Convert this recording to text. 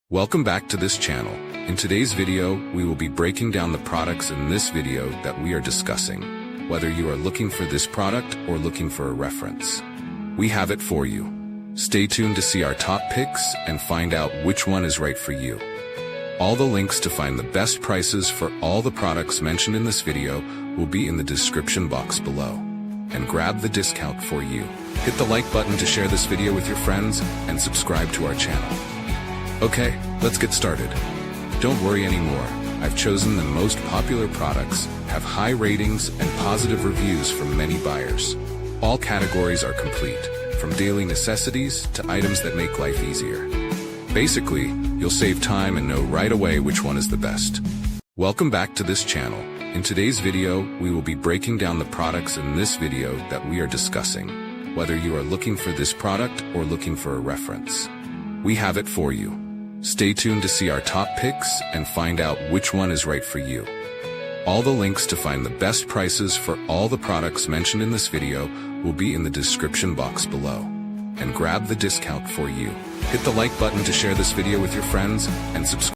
Welcome back to this channel. In today's video, we will be breaking down the products in this video that we are discussing. Whether you are looking for this product or looking for a reference, we have it for you. Stay tuned to see our top picks and find out which one is right for you. All the links to find the best prices for all the products mentioned in this video will be in the description box below. And grab the discount for you. Hit the like button to share this video with your friends and subscribe to our channel. Okay, let's get started. Don't worry anymore. I've chosen the most popular products, have high ratings and positive reviews from many buyers. All categories are complete, from daily necessities to items that make life easier. Basically, you'll save time and know right away which one is the best. Welcome back to this channel. In today's video, we will be breaking down the products in this video that we are discussing. Whether you are looking for this product or looking for a reference, we have it for you. Stay tuned to see our top picks and find out which one is right for you. All the links to find the best prices for all the products mentioned in this video will be in the description box below. And grab the discount for you. Hit the like button to share this video with your friends and subscribe.